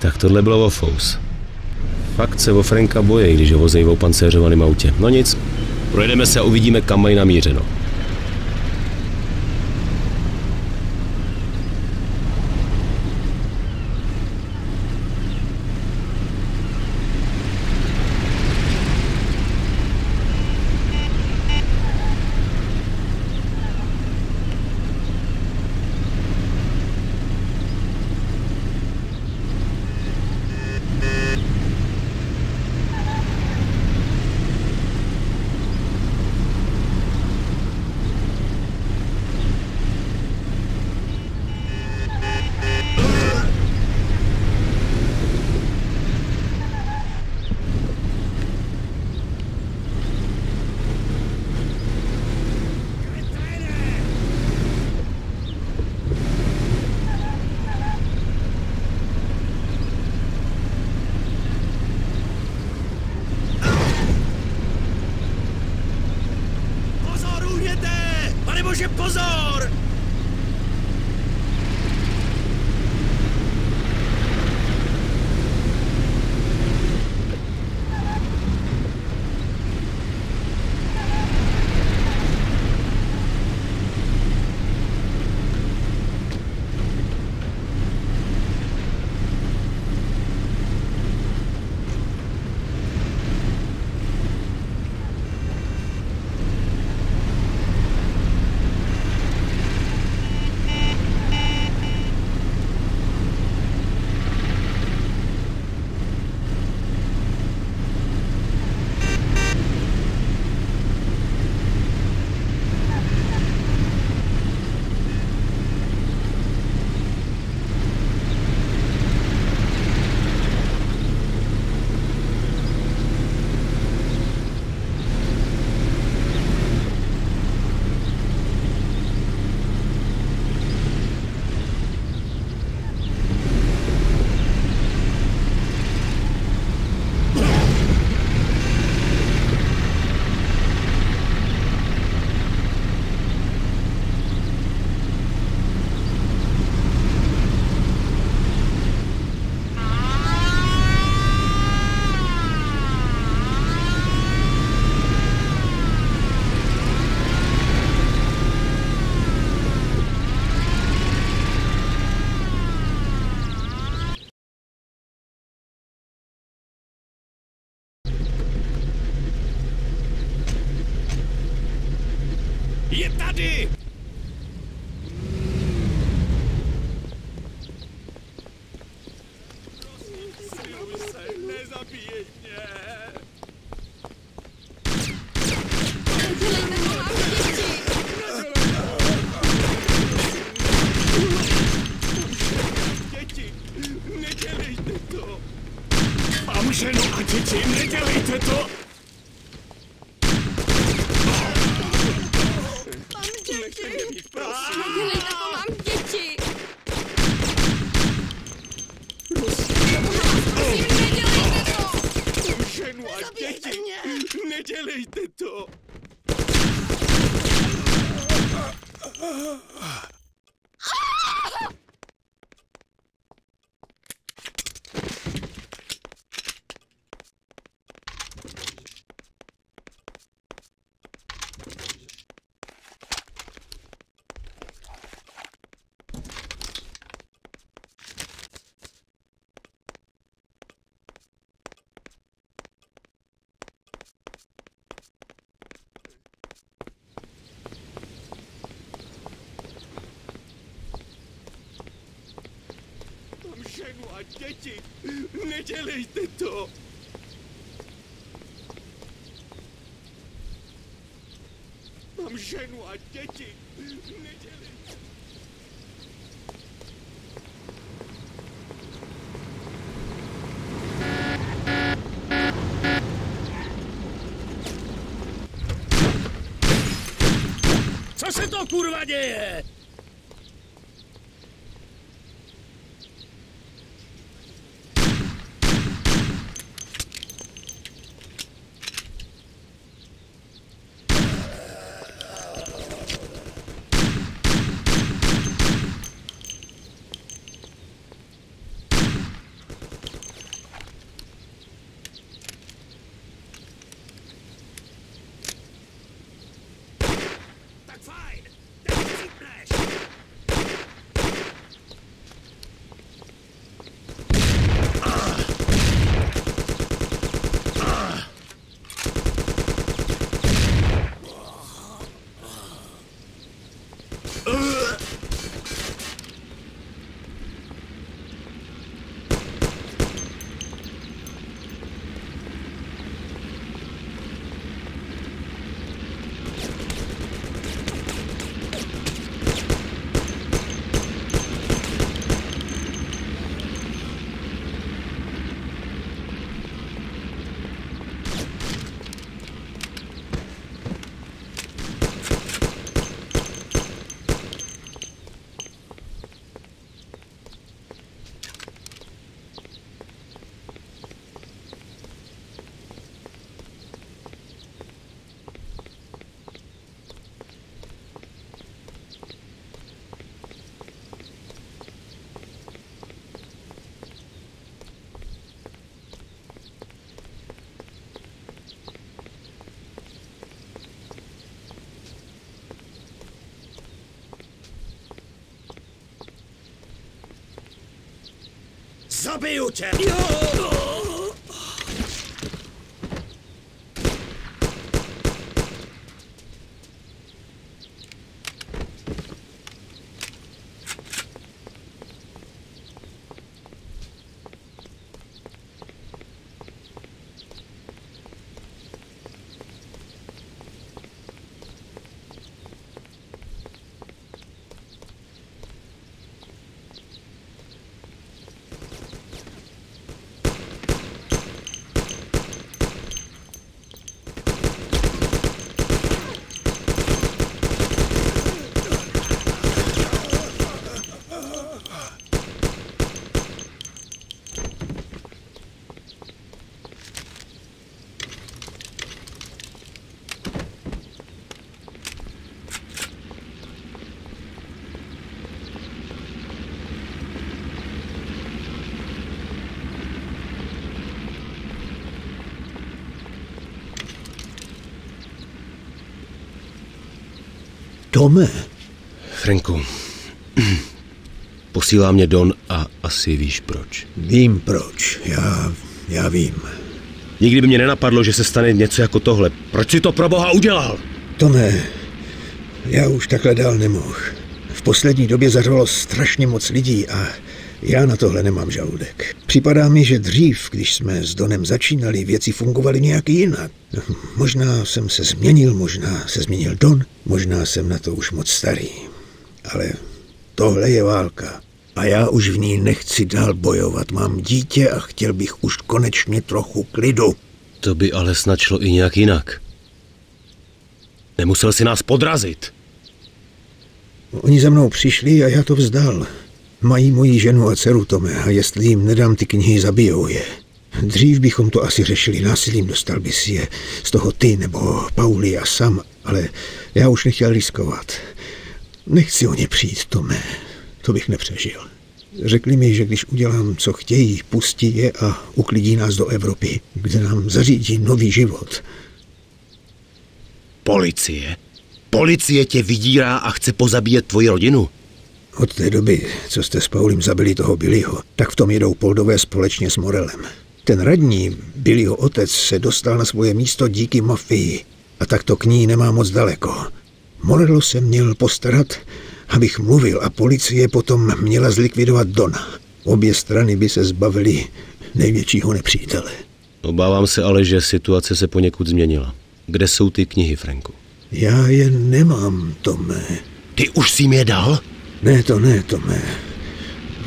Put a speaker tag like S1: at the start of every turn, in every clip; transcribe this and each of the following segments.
S1: Tak tohle bylo o fous. Fakt se o Franka bojí, když ho vozej v opancéřovaném autě. No nic, projedeme se a uvidíme, kam mají namířeno.
S2: Pozor! Je tady! Prosím se, nezabíjej mě! Děti, nedělejte to! Mám ženu a děti, nedělejte to!
S3: Nedělejte to, mám děti! Prosím, nedělejte to!
S2: Ženu a děti! Nedělejte to! Ženu a děti, nedělejte to! Mám ženu a děti, nedělejte!
S4: Co se to kurva děje? zabiju tě!
S5: Tome.
S1: Franku, posílá mě Don a asi víš proč.
S5: Vím proč, já vím.
S1: Nikdy by mě nenapadlo, že se stane něco jako tohle. Proč si to pro boha udělal?
S5: Tome, já už takhle dál nemohl. V poslední době zařvalo strašně moc lidí a já na tohle nemám žaludek. Připadá mi, že dřív, když jsme s Donem začínali, věci fungovaly nějak jinak. Možná jsem se změnil, možná se změnil Don, možná jsem na to už moc starý. Ale tohle je válka a já už v ní nechci dál bojovat. Mám dítě a chtěl bych už konečně trochu klidu.
S1: To by ale snad šlo i nějak jinak. Nemusel si nás podrazit.
S5: Oni za mnou přišli a já to vzdal. Mají moji ženu a dceru, Tome, a jestli jim nedám ty knihy, zabijou je. Dřív bychom to asi řešili násilím, dostal by si je z toho ty nebo Pauli a Sam, ale já už nechtěl riskovat. Nechci o ně přijít, Tome, to bych nepřežil. Řekli mi, že když udělám, co chtějí, pustí je a uklidí nás do Evropy, kde nám zařídí nový život.
S1: Policie? Policie tě vydírá a chce pozabíjet tvoji rodinu?
S5: Od té doby, co jste s Paulem zabili toho Billyho, tak v tom jedou Poldové společně s Morelem. Ten radní, Billyho otec, se dostal na svoje místo díky mafii a tak to k ní nemá moc daleko. Morello se měl postarat, abych mluvil a policie potom měla zlikvidovat Dona. Obě strany by se zbavily největšího nepřítele.
S1: Obávám se ale, že situace se poněkud změnila. Kde jsou ty knihy, Franku?
S5: Já je nemám, Tome.
S1: Ty už jsi jim je dal?
S5: Ne, Tome.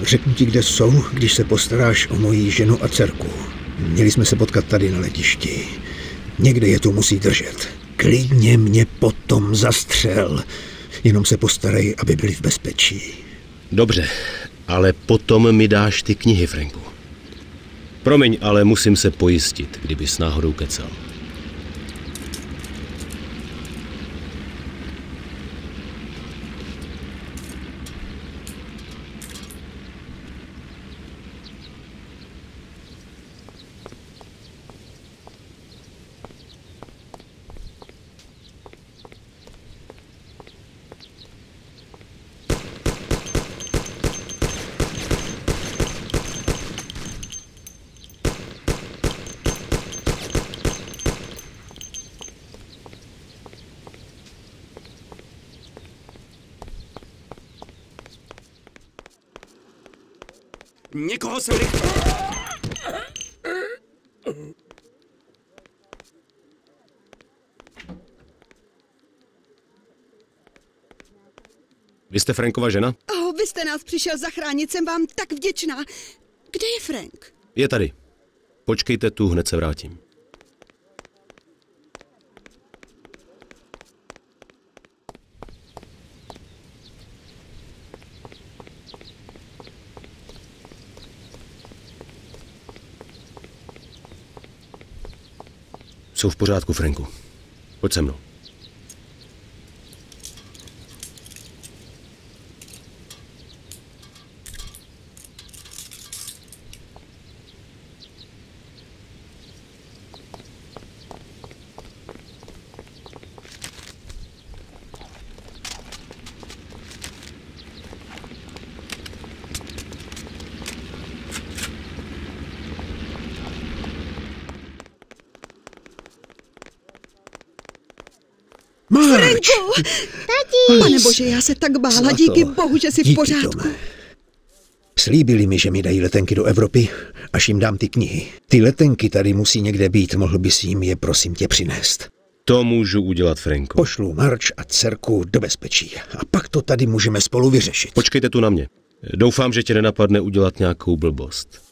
S5: Řeknu ti, kde jsou, když se postaráš o moji ženu a dcerku. Měli jsme se potkat tady na letišti. Někde je tu musí držet. Klidně mě potom zastřel. Jenom se postarej, aby byli v bezpečí.
S1: Dobře, ale potom mi dáš ty knihy, Franku. Promiň, ale musím se pojistit, kdybys náhodou kecal.
S2: Někoho jsem rychle...
S1: Vy jste Frankova žena?
S3: Vy jste nás přišel zachránit, jsem vám tak vděčná. Kde je Frank?
S1: Je tady. Počkejte tu, hned se vrátím. Jsou v pořádku, Franku. Pojď se mnou.
S3: Franku! Tati! Pane bože, já se tak bála, díky bohu, že jsi v pořádku.
S5: Tome. Slíbili mi, že mi dají letenky do Evropy, až jim dám ty knihy. Ty letenky tady musí někde být, mohl bys jim je prosím tě přinést.
S1: To můžu udělat, Franku.
S5: Pošlu Marge a dcerku do bezpečí a pak to tady můžeme spolu vyřešit.
S1: Počkejte tu na mě. Doufám, že tě nenapadne udělat nějakou blbost.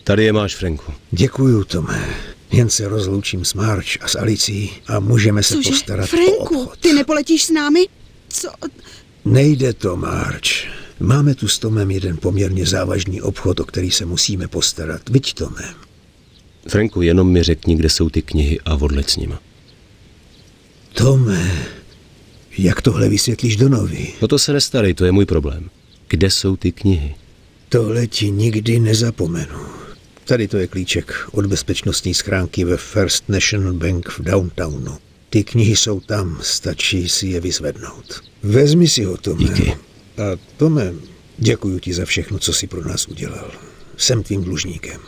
S1: Tady je máš, Franku.
S5: Děkuju, Tome. Jen se rozloučím s Marge a s Alicí a můžeme se postarat o obchod.
S3: Ty nepoletíš s námi? Co?
S5: Nejde to, Marge. Máme tu s Tomem jeden poměrně závažný obchod, o který se musíme postarat. Viď, Tome?
S1: Franku, jenom mi řekni, kde jsou ty knihy a odleď s nima.
S5: Tome, jak tohle vysvětlíš Donovi?
S1: No to se nestarej, to je můj problém. Kde jsou ty knihy?
S5: Tohle ti nikdy nezapomenu. Tady to je klíček od bezpečnostní schránky ve First National Bank v downtownu. Ty knihy jsou tam, stačí si je vyzvednout. Vezmi si ho, Tome.
S1: Díky.
S5: A Tome, děkuju ti za všechno, co jsi pro nás udělal. Jsem tvým dlužníkem.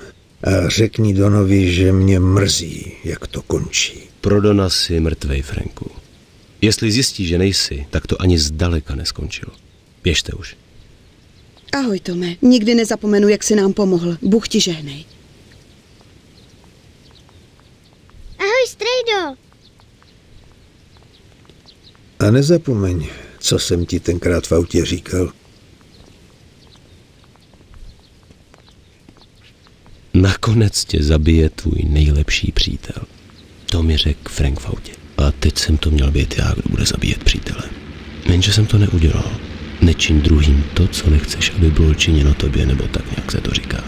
S5: A řekni Donovi, že mě mrzí, jak to končí.
S1: Pro Dona jsi mrtvej, Franku. Jestli zjistí, že nejsi, tak to ani zdaleka neskončilo. Běžte už.
S3: Ahoj, Tome. Nikdy nezapomenu, jak jsi nám pomohl. Bůh ti žehnej.
S6: Ahoj, strejdo.
S5: A nezapomeň, co jsem ti tenkrát v autě říkal.
S1: Nakonec tě zabije tvůj nejlepší přítel. To mi řekl Frank v autě. A teď jsem to měl být já, kdo bude zabíjet přítele. Jenže jsem to neudělal. Nečin druhým to, co nechceš, aby bylo činěno tobě, nebo tak nějak se to říká.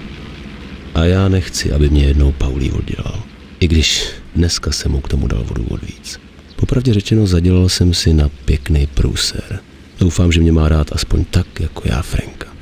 S1: A já nechci, aby mě jednou Paulí oddělal. I když dneska jsem mu k tomu dal vodu od víc. Popravdě řečeno, zadělal jsem si na pěkný průser. Doufám, že mě má rád aspoň tak, jako já Franka.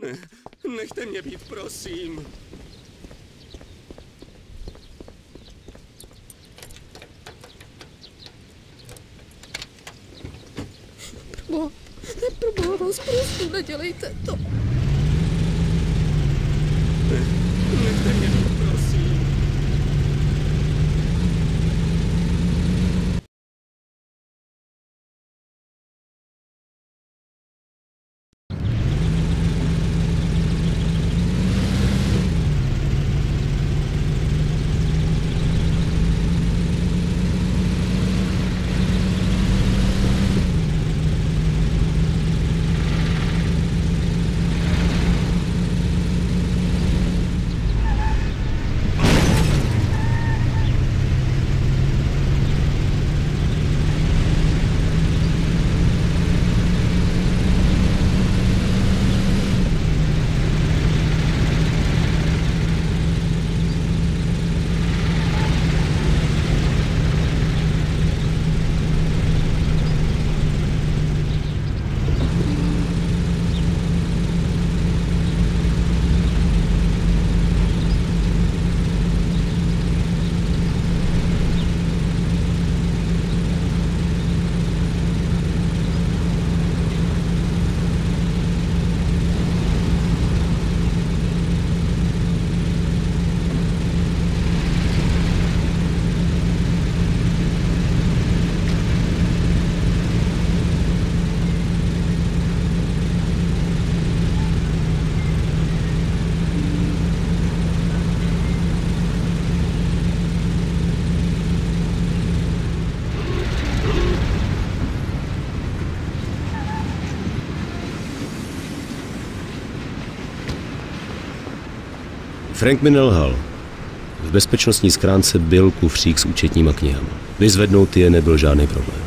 S2: Ne, nechte mě být, prosím.
S7: Proboha vás prostě, nedělejte to.
S2: Nechte mě být, prosím.
S1: Frank mi nelhal. V bezpečnostní schránce byl kufřík s účetníma knihama. Vyzvednout je nebyl žádný problém.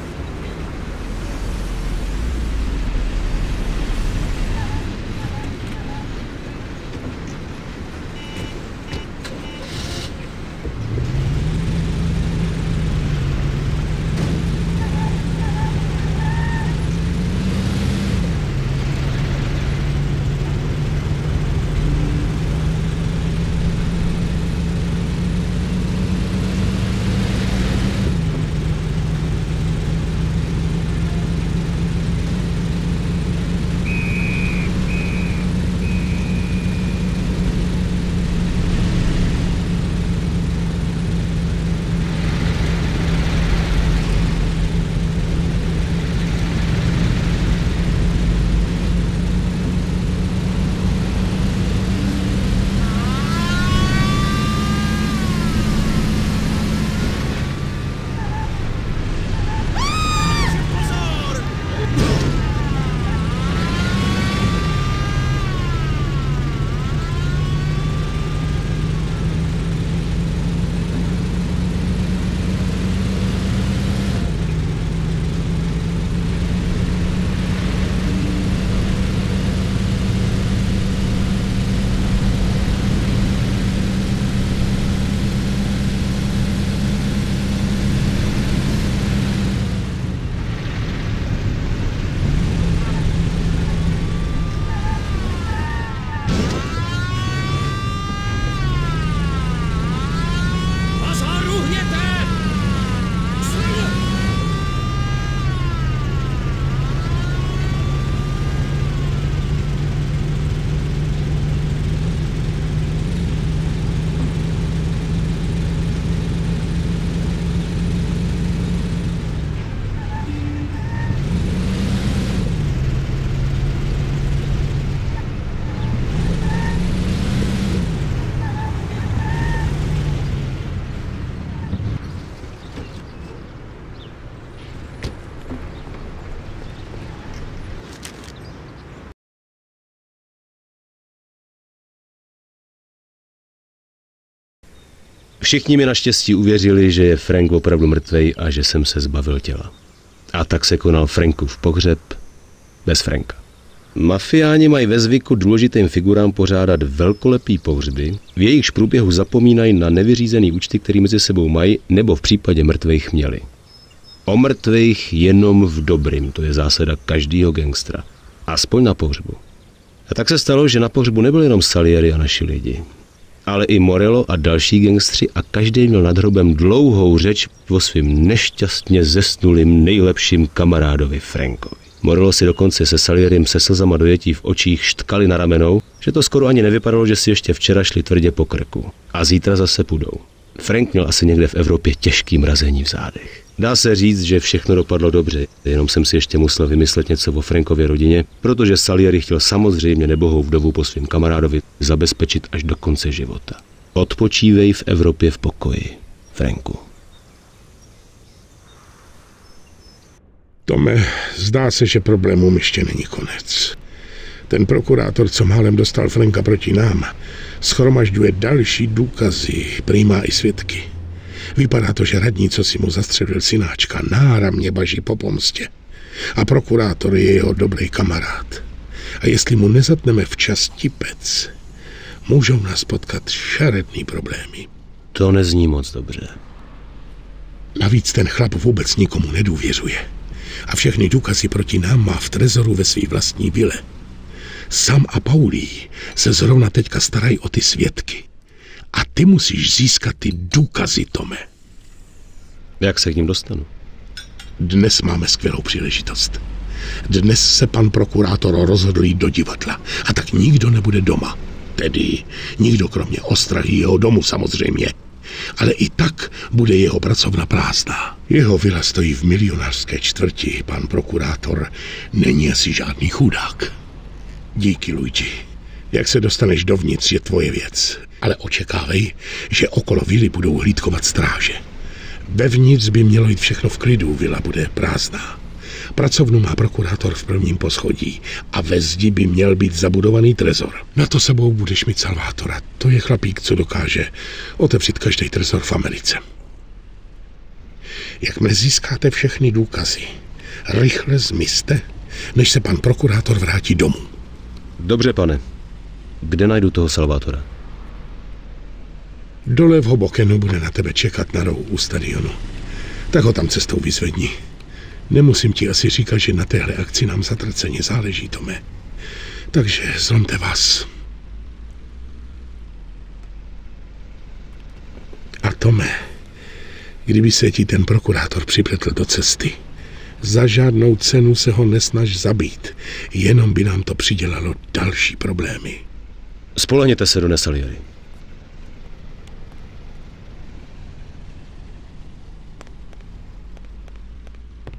S1: Všichni mi naštěstí uvěřili, že je Frank opravdu mrtvej a že jsem se zbavil těla. A tak se konal Frankův pohřeb bez Franka. Mafiáni mají ve zvyku důležitým figurám pořádat velkolepý pohřby, v jejichž průběhu zapomínají na nevyřízený účty, který mezi sebou mají, nebo v případě mrtvých měli. O mrtvých jenom v dobrým, to je zásada každýho gangstra. Aspoň na pohřbu. A tak se stalo, že na pohřbu nebyl jenom Salieri a naši lidi, ale i Morello a další gangstři a každý měl nad hrobem dlouhou řeč o svým nešťastně zesnulým nejlepším kamarádovi Frankovi. Morello si dokonce se Salierim se slzama dojetí v očích štkali na ramenou, že to skoro ani nevypadalo, že si ještě včera šli tvrdě po krku. A zítra zase půjdou. Frank měl asi někde v Evropě těžký mrazení v zádech. Dá se říct, že všechno dopadlo dobře, jenom jsem si ještě musel vymyslet něco o Frankově rodině, protože Salieri chtěl samozřejmě nebohou vdovu po svým kamarádovi zabezpečit až do konce života. Odpočívej v Evropě v pokoji, Franku.
S8: Tome, zdá se, že problémům ještě není konec. Ten prokurátor, co málem dostal Franka proti nám, schromažďuje další důkazy, prý má i svědky. Vypadá to, že radní, co si mu zastřelil synáčka, náramně baží po pomstě. A prokurátor je jeho dobrý kamarád. A jestli mu nezatneme včas tipec, můžou nás potkat šaredný problémy.
S1: To nezní moc dobře.
S8: Navíc ten chlap vůbec nikomu nedůvěřuje. A všechny důkazy proti nám má v trezoru ve své vlastní vile. Sam a Paulí se zrovna teďka starají o ty svědky. A ty musíš získat ty důkazy, Tome.
S1: Jak se k ním dostanu?
S8: Dnes máme skvělou příležitost. Dnes se pan prokurátor rozhodl jít do divadla. A tak nikdo nebude doma. Tedy nikdo kromě ostrahy jeho domu samozřejmě. Ale i tak bude jeho pracovna prázdná. Jeho vila stojí v milionářské čtvrti. Pan prokurátor není asi žádný chudák. Díky, Luigi. Jak se dostaneš dovnitř, je tvoje věc. Ale očekávej, že okolo vily budou hlídkovat stráže. Vevnitř by mělo jít všechno v klidu, vila bude prázdná. Pracovnu má prokurátor v prvním poschodí a ve zdi by měl být zabudovaný trezor. Na to sebou budeš mít Salvátora. To je chlapík, co dokáže otevřít každý trezor v Americe. Jakmile získáte všechny důkazy, rychle zmizte, než se pan prokurátor vrátí domů.
S1: Dobře, pane. Kde najdu toho Salvátora?
S8: Dole v Hobokenu bude na tebe čekat na rohu u stadionu. Tak ho tam cestou vyzvedni. Nemusím ti asi říkat, že na téhle akci nám zatraceně záleží, Tome. Takže zlomte vás. A Tome, kdyby se ti ten prokurátor připletl do cesty, za žádnou cenu se ho nesnaž zabít, jenom by nám to přidělalo další problémy.
S1: Spolehněte se, Done Salieri.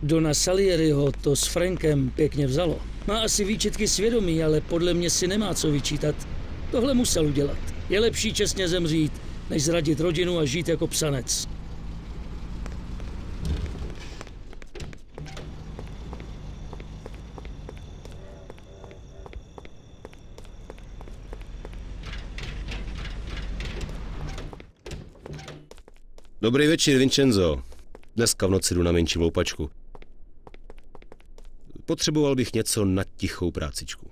S4: Dona Salieriho to s Frankem pěkně vzalo. Má asi výčitky svědomí, ale podle mě si nemá co vyčítat. Tohle musel udělat. Je lepší čestně zemřít, než zradit rodinu a žít jako psanec.
S1: Dobrý večer, Vincenzo. Dneska v noci jdu na menší loupačku. Potřeboval bych něco na tichou prácičku.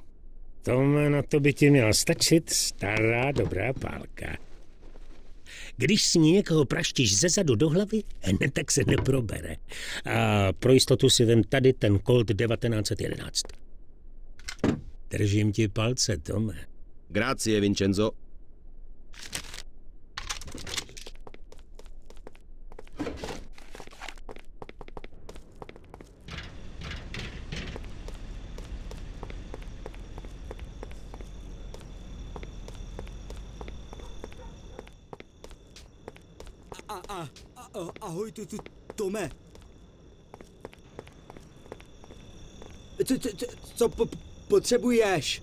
S9: Tome, na to by ti měla stačit stará dobrá pálka. Když si někoho praštíš zezadu do hlavy, hned tak se neprobere. A pro jistotu si vem tady ten Colt 1911. Držím ti palce, Tome.
S1: Grazie, Vincenzo.
S10: Ahoj, Tome. Co potřebuješ?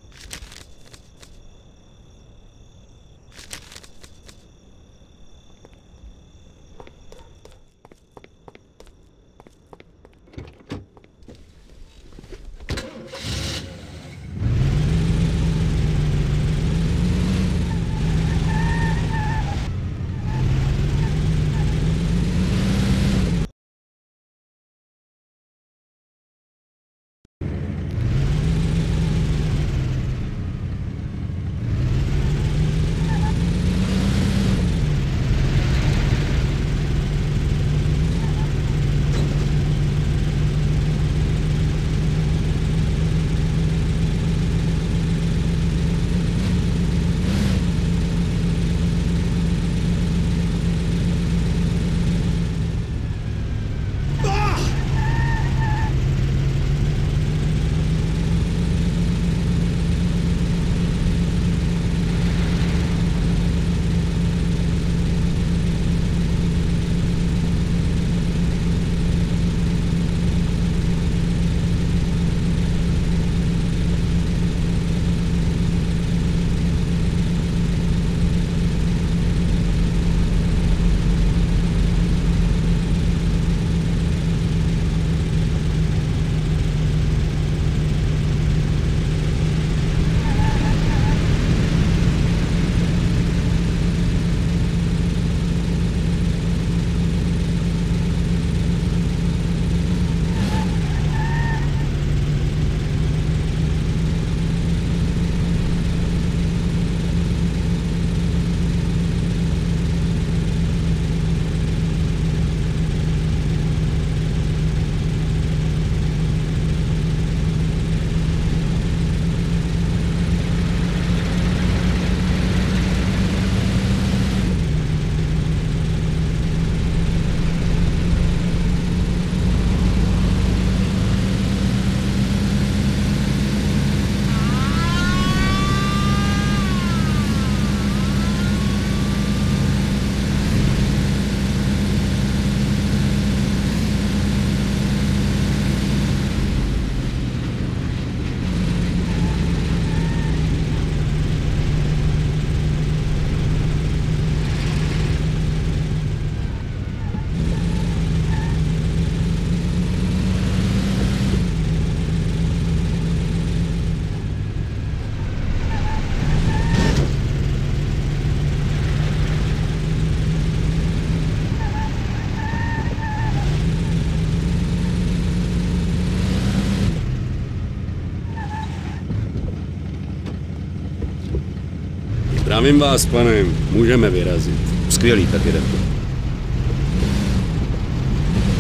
S11: Zdravím vás, pane, můžeme vyrazit.
S1: Skvělý, tak jdem.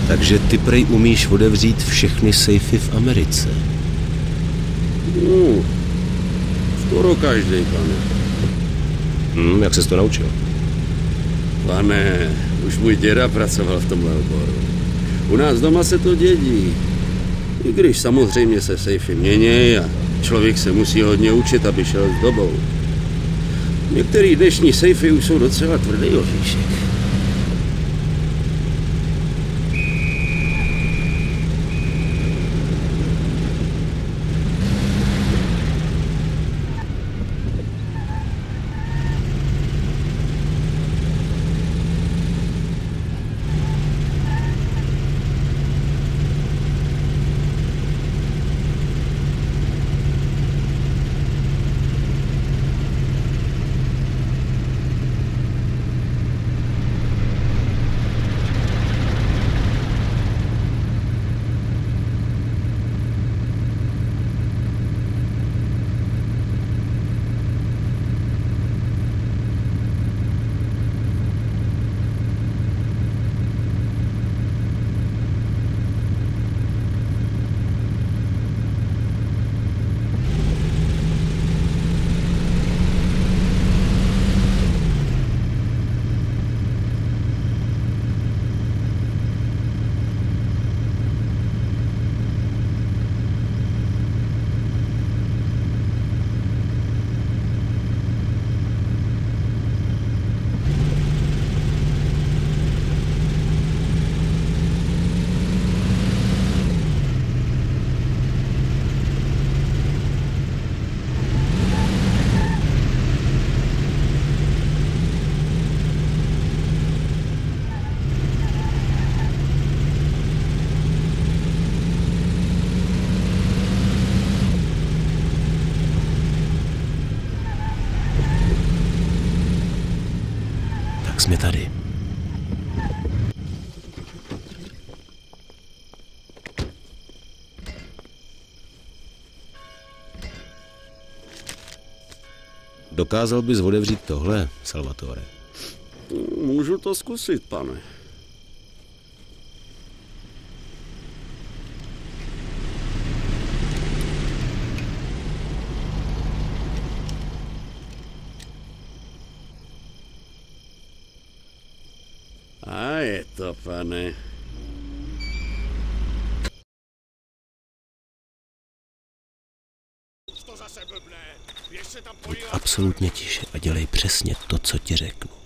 S1: Takže ty prej umíš otevřít všechny sejfy v Americe.
S11: Skoro každý, pane.
S1: Jak ses to naučil?
S11: Pane, už můj děda pracoval v tomhle oboru. U nás doma se to dědí. I když samozřejmě se sejfy mění a člověk se musí hodně učit, aby šel s dobou. Některý dnešní sejfy už jsou docela tvrdý oříšek.
S1: Jsme tady. Dokázal bys otevřít tohle, Salvatore?
S11: Můžu to zkusit, pane. A je to, pane.
S1: Buď absolutně tiše a dělej přesně to, co ti řeknu.